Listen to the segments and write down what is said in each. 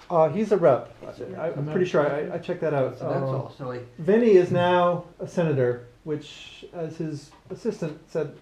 He's a rep. He's a I'm pretty sure. I checked that out. So that's all. So like, Vinny is now a senator, which, as his assistant said,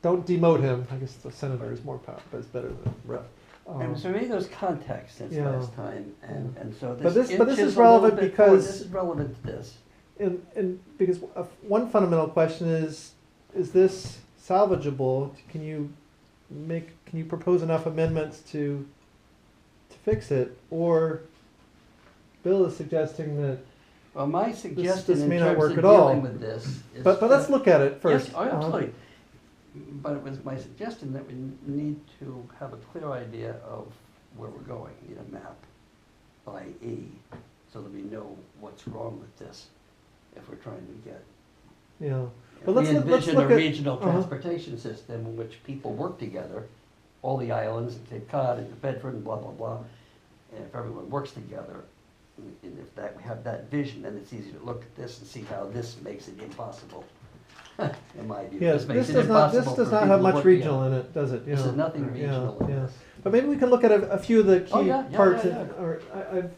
don't demote him. I guess the senator is more power, but it's better than rep. and so maybe there's context since Yeah. last time, and so But this inches is a little relevant bit because- this is relevant to this. And because one fundamental question is this salvageable? Can you propose enough amendments to fix it? Or Bill is suggesting that, Well, my suggestion this in may not terms work of at all. dealing with this is. but let's look at it first. Yes, oh, absolutely. But it was my suggestion that we need to have a clear idea of where we're going, need a map, i.e., so that we know what's wrong with this, if we're trying to get. Yeah. If But we let's envision look a at- regional transportation system in which people work together, all the islands, and Cape Cod and Bedford and blah, blah, blah, and if everyone works together, and if that, we have that vision, then it's easy to look at this and see how this makes it impossible. In my view, Yes, makes this it does not impossible for have people to much work regional together. in it, does it? You This know? is nothing regional in Yeah. this. But maybe we can look at a few of the key Oh, yeah, parts. yeah. Or I've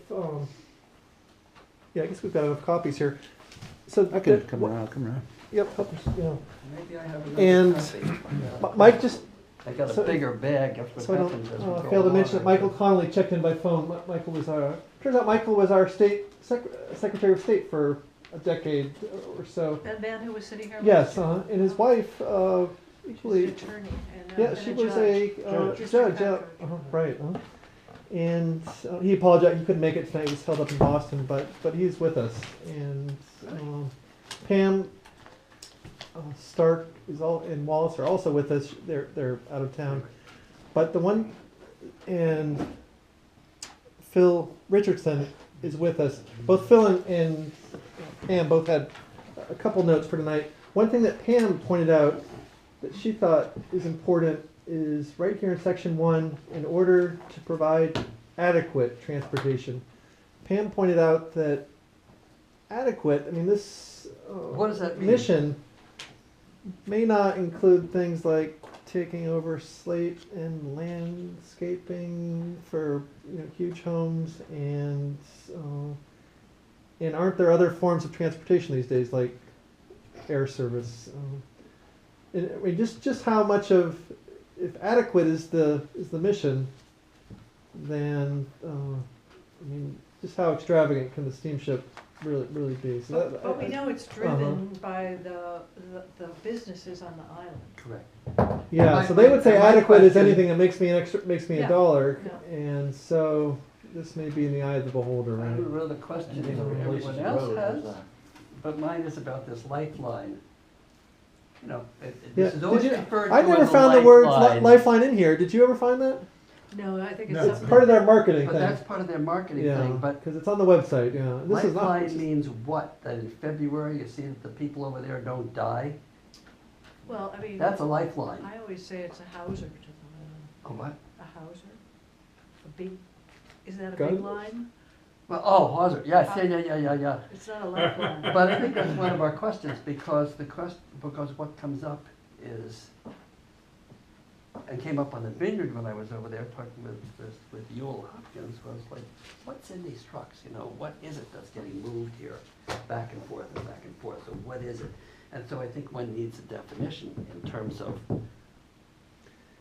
yeah, I guess we've got enough copies here. So I can come around, come around. Yep, help us, you know. Maybe I have another And copy. Mike just I got a so- bigger bag, that's what So I happens as we don't go fail to along. mention that Michael Connolly checked in by phone. Michael was turns out Michael was our state Secretary of State for a decade or so. That man who was sitting here? Yes, and his wife She's an equally. attorney and Yeah, and she a was judge. a District judge. Yeah, court. right. And he apologized. He couldn't make it tonight. He was held up in Boston, but he's with us. And Pam Stark and Wallace are also with us. They're out of town. But the one and Phil Richardson is with us. Both Phil and Pam both had a couple notes for tonight. One thing that Pam pointed out that she thought is important is right here in section 1, in order to provide adequate transportation. Pam pointed out that adequate, I mean, this What does that mean? mission may not include things like taking over slate and landscaping for huge homes, and aren't there other forms of transportation these days like air service? And, I mean, just how much of, if adequate is the mission, then I mean, just how extravagant can the steamship really be? So But we know it's driven by the businesses on the island. Correct. Yeah, so they would say my adequate is question- anything that makes me a Yeah, dollar, yeah. and so this may be in the eye of the beholder, I right? have another question Anything that that replaces everyone the else road has, has that. but mine is about this lifeline. You know, Yeah, this is always did you- referred to I never as a found the word lifeline. lifeline in here. Did you ever find that? No, I think it's No. It's something. part of their marketing But thing. that's part of their marketing Yeah, thing, but because it's on the website. Yeah, this is not. lifeline means what? That in February you see that the people over there don't die? Well, I mean, That's a lifeline. I always say it's a houser to the, A what? a houser. A big, isn't that a Gun? big line? Well, oh, hawser, yes, yeah. It's not a lifeline. But I think that's one of our questions, because because what comes up is, and came up on the vineyard when I was over there talking with Ewell Hopkins, was like, what's in these trucks, what is it that's getting moved here, back and forth and back and forth, so what is it? And so I think one needs a definition in terms of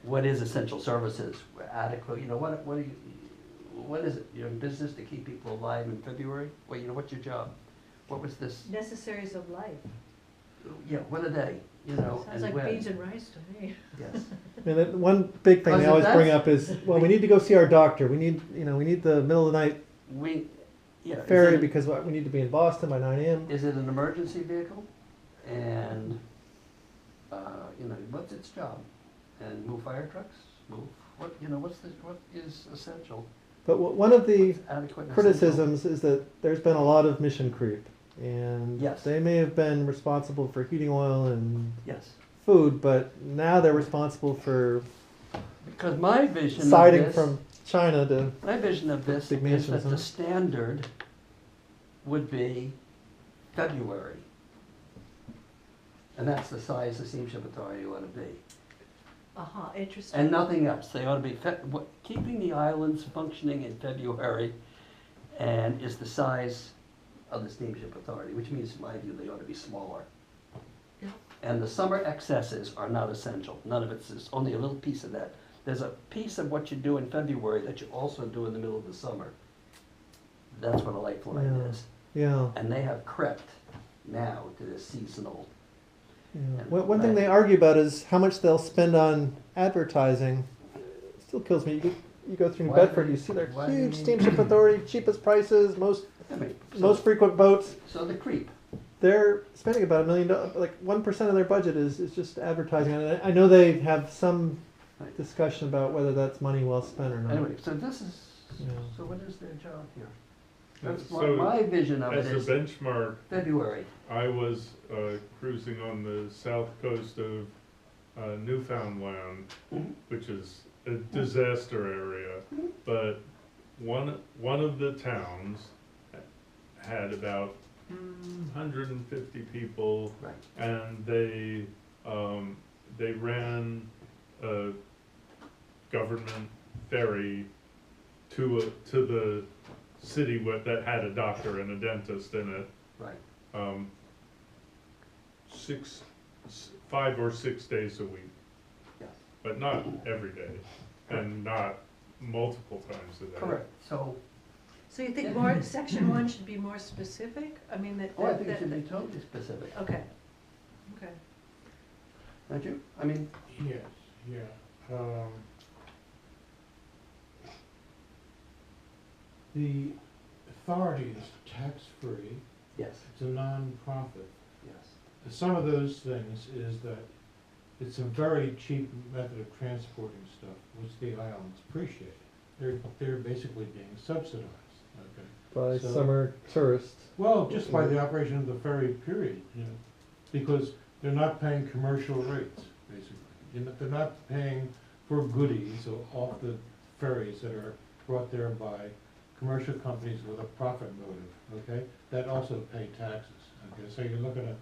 what is essential services, adequate, what is it? You're in business to keep people alive in February? Well, what's your job? What was this? Necessaries of life. Yeah, what are they, Sounds and like when? beans and rice to me. Yes. And one big thing Because they always bring that's- up is, well, we need to go see our doctor. We need the middle of the night Yeah. ferry because we need to be in Boston by 9 a.m. Is it an emergency vehicle? And, what's its job? And move fire trucks? What is essential? But one of the Adequate and essential? criticisms is that there's been a lot of mission creep, and Yes. they may have been responsible for heating oil and Yes. food, but now they're responsible for Because my vision of siding this, from China to. my vision of this Big is mansions, that huh? the standard would be February. And that's the size the steamship authority ought to be. Uh-huh, interesting. And nothing else. They ought to be, keeping the islands functioning in February and is the size of the steamship authority, which means, in my view, they ought to be smaller. Yeah. And the summer excesses are not essential. None of it's only a little piece of that. There's a piece of what you do in February that you also do in the middle of the summer. That's what a lifeline Yeah. is. Yeah. And they have crept now to this seasonal. Yeah. And One thing they argue about is how much they'll spend on advertising. It still kills me. You go through New Why Bedford, do you you- see their why do you huge need- steamship authority, cheapest prices, most I mean, frequent boats. so the creep. They're spending about $1 million. Like 1% of their budget is just advertising. And I know they have some Right. discussion about whether that's money well spent or not. Anyway, so this is, Yeah. so what is their job here? And That's so, my vision of it as is a benchmark, February. I was cruising on the south coast of Newfoundland, Mhm. which is a disaster area. But one of the towns had about 150 people, Right. and they ran a government ferry to the city that had a doctor and a dentist in it. Right. 5 or 6 days a week, Yes. but not every day, and not multiple times a day. Correct. So, So you think more, section one should be more specific? I mean, that. oh, I think it that- should be totally specific. Okay, okay. Don't you? I mean, Yes, yeah. The authority is tax-free, yes, it's a non-profit. yes. Some of those things is that it's a very cheap method of transporting stuff, which the islands appreciate. They're basically being subsidized, okay? By So- summer tourists. Well, just by the operation of the ferry period, you know, because they're not paying commercial rates, basically. They're not paying for goodies off the ferries that are brought there by commercial companies with a profit motive, okay? That also pay taxes, okay? So you're looking at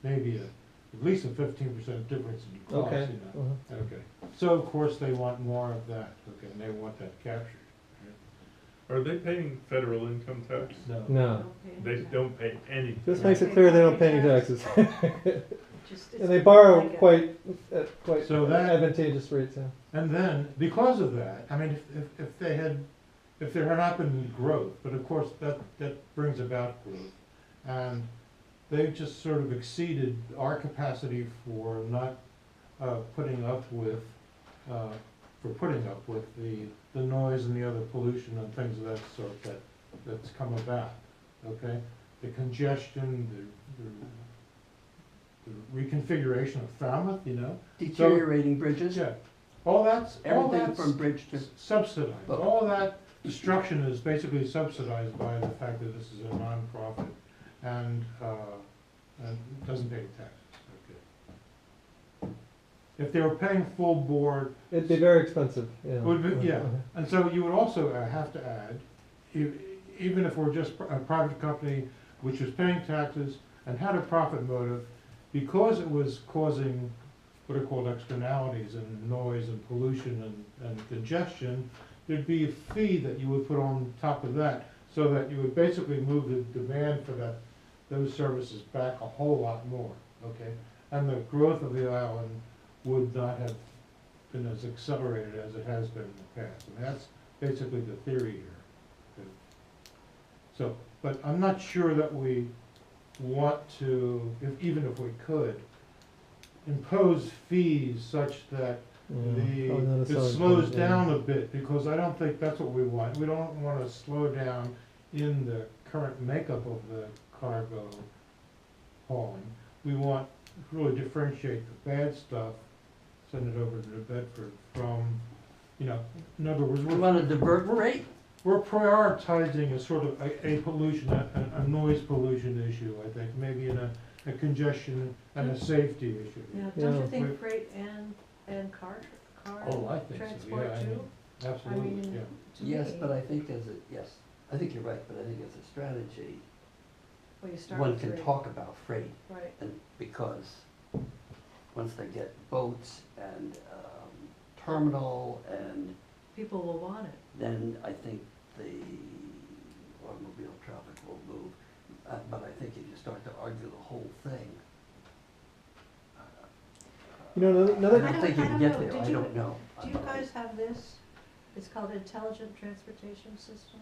maybe at least a 15% difference in cost, Okay. you know? Uh-huh. Okay. So of course they want more of that, okay, and they want that captured. Are they paying federal income tax? No. They don't pay anything. This makes it clear they don't pay any taxes. Just, And they borrow like a- quite So that- advantageous rates, yeah. And then, because of that, I mean, if there had not been growth, but of course that brings about growth, and they've just sort of exceeded our capacity for not putting up with the noise and the other pollution and things of that sort that's come about, okay? The congestion, the reconfiguration of Falmouth, you know? Deteriorating bridges, Yeah, all that's everything from bridge to, subsidized. Look. All that destruction is basically subsidized by the fact that this is a nonprofit and doesn't pay taxes, okay? If they were paying full board, It'd be very expensive, yeah. it would be, yeah, Uh-huh. and so you would also have to add, even if we're just a private company which was paying taxes and had a profit motive, because it was causing what are called externalities and noise and pollution and congestion, there'd be a fee that you would put on top of that, so that you would basically move the demand for those services back a whole lot more, okay? And the growth of the island would not have been as accelerated as it has been in the past. And that's basically the theory here. So, but I'm not sure that we want to, even if we could, impose fees such that Yeah, probably not a it selling slows point, yeah. down a bit, because I don't think that's what we want. We don't want to slow down in the current makeup of the cargo hauling. We want to really differentiate the bad stuff, send it over to New Bedford from, you know, in other words, we want to divert freight. we're prioritizing a sort of a pollution, a noise pollution issue, I think, maybe in a congestion and a safety issue. Yeah, don't you Yeah. think freight and car Oh, I think so, transport yeah, I too? mean, absolutely, mean, yeah. To Yes, me, but I think yes, I think you're right, but I think as a strategy, well, you start one with can freight. talk about freight, Right, and because once they get boats and terminal, and people will want it. then I think the wonderful move, but I think if you start to argue the whole thing, You know, I another, don't think you can I get don't know. there, Did I you- don't know. Do you guys have this? It's called Intelligent Transportation System.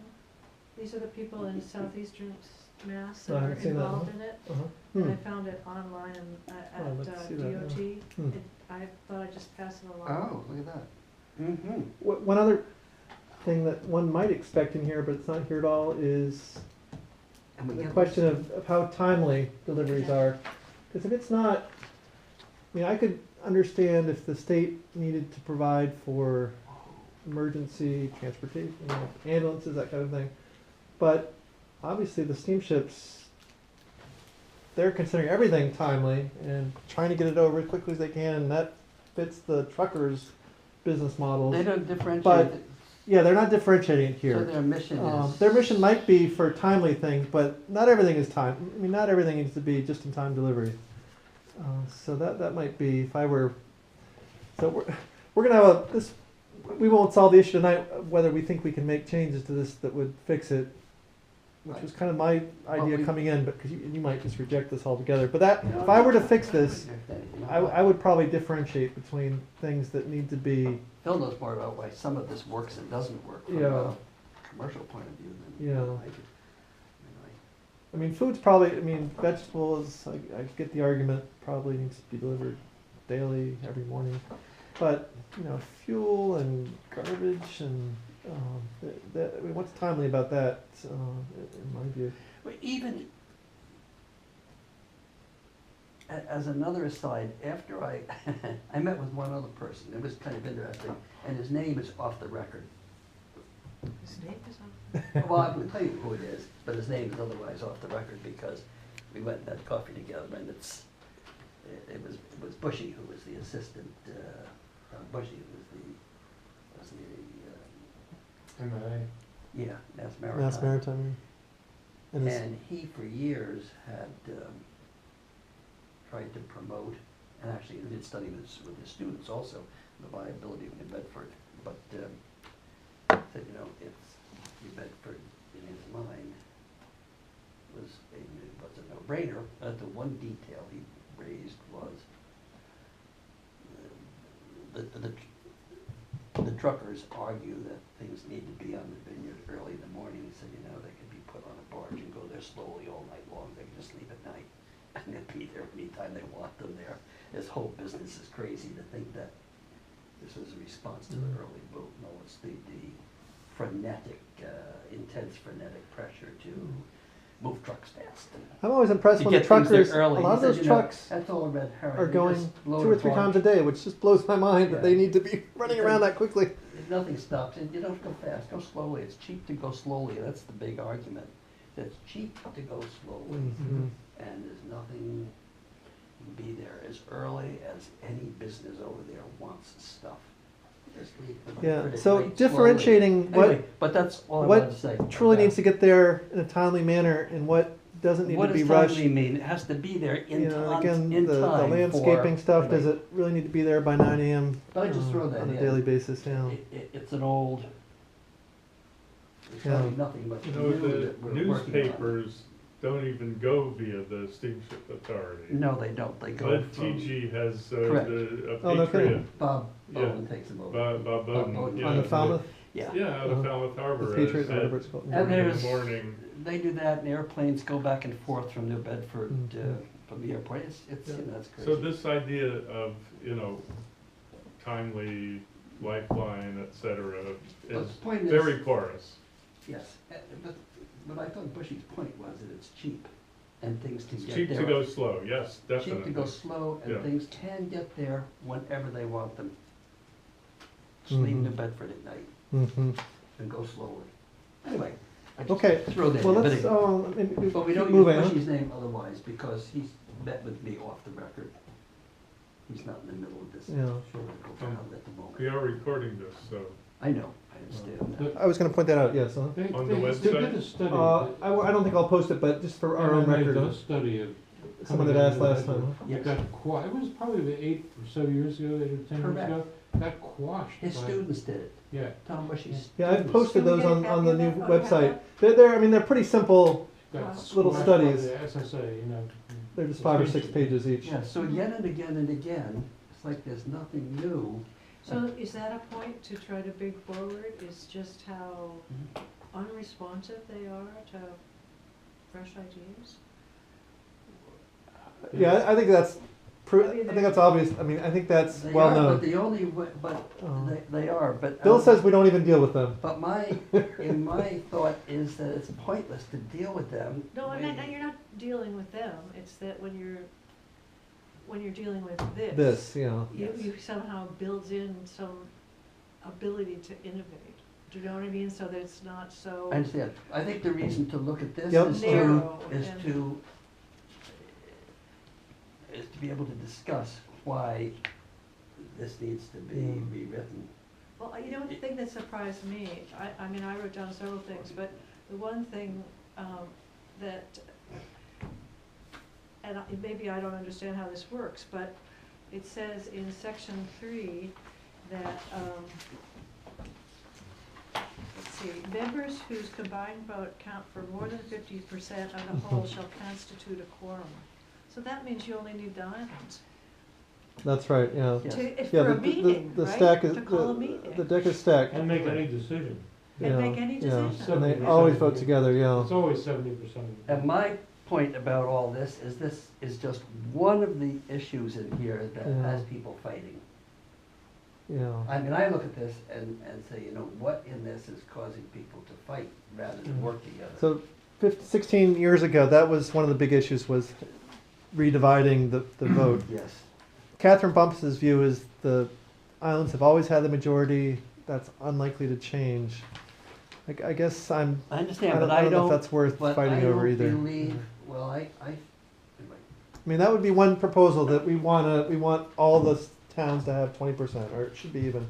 These are the people in southeastern Mass I that are haven't seen that, involved no. in it. uh-huh. And I Hmm. found it online at Oh, I'd like to see that, yeah. DOT. Hmm. I thought I'd just pass it along. Oh, look at that. Mm-hmm. One other thing that one might expect in here, but it's not here at all, is And we the get question this- of how timely deliveries Yeah. are. Because if it's not, I mean, I could understand if the state needed to provide for emergency transportation, you know, ambulances, that kind of thing. But obviously the steamships, they're considering everything timely and trying to get it over as quickly as they can, and that fits the truckers' business models. They don't differentiate, But- it, Yeah, they're not differentiating it so here. their mission is. Their mission might be for timely things, but not everything is time. I mean, not everything needs to be just in time delivery. So that might be, if I were, so we're gonna have this, we won't solve the issue tonight, whether we think we can make changes to this that would fix it, which was kind of my idea we- coming in, but, cause you might just reject this altogether. But that, if I were to fix this, I would probably differentiate between things that need to be, Phil knows more about why some of this works and doesn't work from Yeah. a commercial point of view than Yeah. I do. I mean, food's probably, I mean, vegetables, I get the argument, probably needs to be delivered daily, every morning. But, you know, fuel and garbage and, I mean, what's timely about that, in my view? But even, as another aside, after I met with one other person, it was kind of interesting, and his name is off the record. His name is on. Well, I can tell you who it is, but his name is otherwise off the record because we went and had coffee together, and it was Bushy who was the assistant, Bushy was the MMA. yeah, Mass Maritime. Mass Maritime. And it's, And he, for years, had tried to promote, and actually did study with his students also, the viability of New Bedford. But said, you know, it's New Bedford, in his mind, was a no-brainer. The one detail he raised was the truckers argue that things need to be on the vineyard early in the morning. He said, you know, they could be put on a barge and go there slowly all night long. They can just leave at night and they'll be there anytime they want them there. His whole business is crazy to think that this was a response to the early boom. No, it's the frenetic, intense frenetic pressure to move trucks fast. I'm always impressed To when the get things there truckers, a early. lot of He said, those you know, trucks that's all a red herring. are You going just 2 load or a 3 barge. times a day, which just blows my mind that Yeah. they need to be running around that quickly. Nothing stops, and you don't go fast, go slowly. It's cheap to go slowly. That's the big argument. It's cheap to go slowly, Mhm. and there's nothing, be there as early as any business over there wants stuff. Just leave them Yeah, pretty so slowly. differentiating what Anyway, but that's all I what wanted to say. truly about needs to get there in a timely manner and what doesn't need What to be does rushed. timely mean? It has to be there in You know, time, again, in the time landscaping for- stuff, does anyway, it really need to be there by 9 AM? But I just throw that on a in. daily basis, yeah. It's an old, it's Yeah. probably nothing but You new know, that the we're working on. newspapers don't even go via the steamship authority. No, they don't. They go But from TG has, Correct. a Oh, no Patriot, kidding. Bob Yeah. Bowden takes them over. Bob Bowden, Bowden. yeah. On the Falmouth, Yeah. Yeah, out of Uh-huh. Falmouth the Harbor. Patriot, at whatever it's called. And in the there's- morning. They do that, and airplanes go back and forth from New Bedford Mhm. from the airport. It's Yeah. you know, that's crazy. So this idea of, you know, timely lifeline, et cetera, But is the point is, very porous. yes, but what I thought Bushy's point was that it's cheap, and things can It's get cheap there. to go slow, yes, definitely. Cheap to go slow, and Yeah. things can get there whenever they want them. Just leave Mhm. New Bedford at night Mhm. and go slowly. Anyway, I just Okay, throw that well, in. But let's, anyway. maybe But we keep don't moving, use huh? Bushy's name otherwise, because he's met with me off the record. He's not in the middle of this Yeah. political round at the moment. We are recording this, so, I know, I understand that. I was gonna point that out, yes, huh? They, On the they website? did a study. I don't think I'll post it, but just for our own MMA record, does study it. someone had asked last time, huh? Yes. It got it was probably 8 or so years ago, 8 or 10 years Correct. ago, got quashed His by- students did it, Yeah, Tom Bushy's. Yeah, I've students. posted Can we those get a on copy the of new that? Oh, you have website. that? I mean, they're pretty simple that's Little squashed by studies. the SSA, you know. They're just 5 or 6 pages each. Yeah, so again and again and again, it's like there's nothing new. So is that a point to try to bring forward, is just how unresponsive they are to fresh ideas? Yeah, I think that's, I mean, I think that's obvious, I mean, I think that's They well are, known. But the only way, but they are, but. Bill says we don't even deal with them. But my thought is that it's pointless to deal with them. No, I mean, you're not dealing with them, it's that when you're dealing with This, yeah. you somehow builds in some ability to innovate. Do you know what I mean? So that it's not so I understand. I think the reason to look at this Yep. is narrow. is to be able to discuss why this needs to be rewritten. Well, you know, the thing that surprised me, I mean, I wrote down several things, but the one thing that, and maybe I don't understand how this works, but it says in section 3 that, let's see, members whose combined vote count for more than 50% of the whole shall constitute a quorum. So that means you only need the islands That's right, yeah. Yes. Yeah, for a meeting, the right? stack is, To call a meeting. the deck is stacked. And make any decision. And Yeah, make any yeah. decision. And they 70%. always vote together, yeah. It's always 70%. And my point about all this is just one of the issues in here that Yeah. has people fighting. Yeah. I mean, I look at this and say, you know, what in this is causing people to fight rather than work together? So 16 years ago, that was one of the big issues, was redividing the vote. Yes. Catherine Bumpus's view is the islands have always had the majority. That's unlikely to change. I guess I I understand, don't, but I I don't know if don't, that's worth but I fighting over don't either. believe, well, anyway. I mean, that would be one proposal, that we want all the towns to have 20%, or it should be even.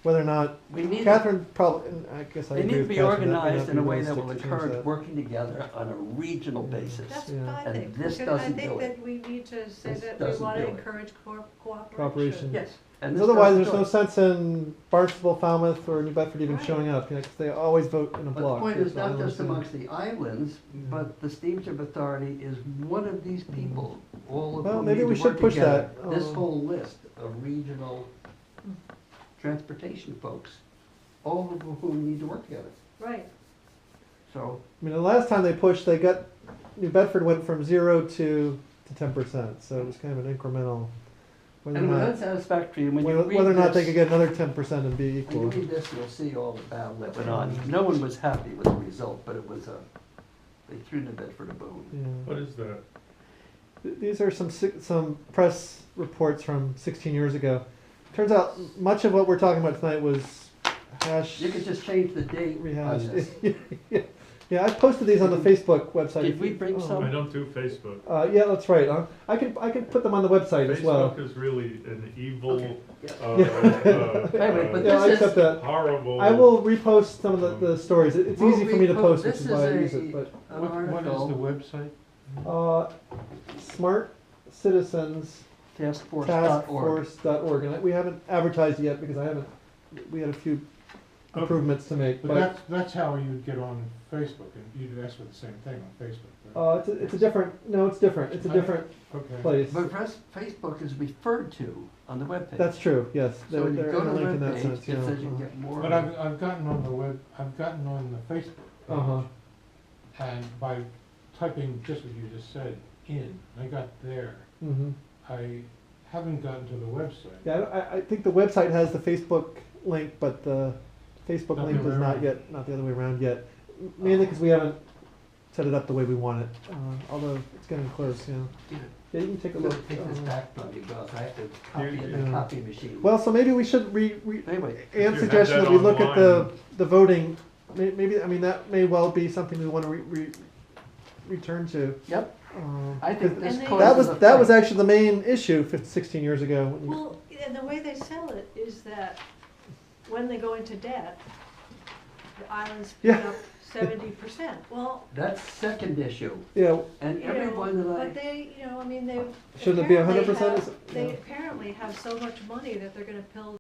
Whether or not, We need, Catherine probably, and I guess I they agree need to with be Catherine, that may not organized in be a way that realistic will to change encourage that. working together on a regional basis. That's Yeah. what I And think. this Because doesn't I do think it. that we need to say This that we doesn't want to do it. encourage cooperation. Cooperation. Yes. And Because this otherwise, doesn't there's do no it. sense in Barnstable, Falmouth, or New Bedford even Right. showing up, because they always vote in a But block. the point There's is not islands just and- amongst the islands, but the Steamship Authority is one of these people, all of Well, whom maybe need we to should work push together. that. This whole list of regional transportation folks, all of whom need to work together. Right. So, I mean, the last time they pushed, New Bedford went from 0 to 10%, so it was kind of an incremental. Whether and it or was not, unsatisfactory, and when you read whether or not they this- could get another 10% and be When you equal. read this, you'll see all the battle that went on. No one was happy with the result, but it was they threw New Bedford a bone. Yeah. What is that? These are some press reports from 16 years ago. Turns out much of what we're talking about tonight was You could just change the date on rehashed. this. Yeah, I posted these on the Facebook website. Did we bring I some? don't do Facebook. Yeah, that's right. I can put them on the website as well. Facebook is really an evil, Okay, yeah. Yeah, Anyway, but I this is- accept that. horrible. I will repost some of the stories. It's We'll easy for me to repost- post, which this is why I is use a- it. But An What is the article, website? Smart Citizens taskforce.org. Taskforce.org, and we haven't advertised yet because we had a few improvements to make. But that's how you'd get on Facebook, and you'd ask for the same thing on Facebook, right? It's a different. No, it's different. It's a different Okay. place. But Facebook is referred to on the webpage. That's true. Yes, So when you they're go to the interlinked in that webpage, sense. it says you Yeah. can get more. But I've gotten on the Facebook page, Uh-huh. and by typing just what you just said in, I got there. Mm-hmm. I haven't gotten to the website. Yeah, I think the website has the Facebook link, but the Facebook Not the link other is way not around. yet, not the other way around yet. Mainly because we haven't set it up the way we want it. Although it's getting close. Yeah. Yeah, you can take a I'm look. gonna take this back from you, because I have to copy it in the Yeah. copy machine. Well, so maybe we should Anyway, you Ann's have suggestion that that we look at online. the voting. Maybe I mean that may well be something we want to return to. yep, Um, I think this And they- causes that was a fight. actually the main issue 16 years ago. when you- Well, and the way they sell it is that when they go into debt, the islands pick Yeah. up 70%. Well, That's second issue, Yeah, and you know, everyone that but they, you know, I mean, they. Shouldn't it be apparently 100%? have- They apparently have so much money that they're gonna build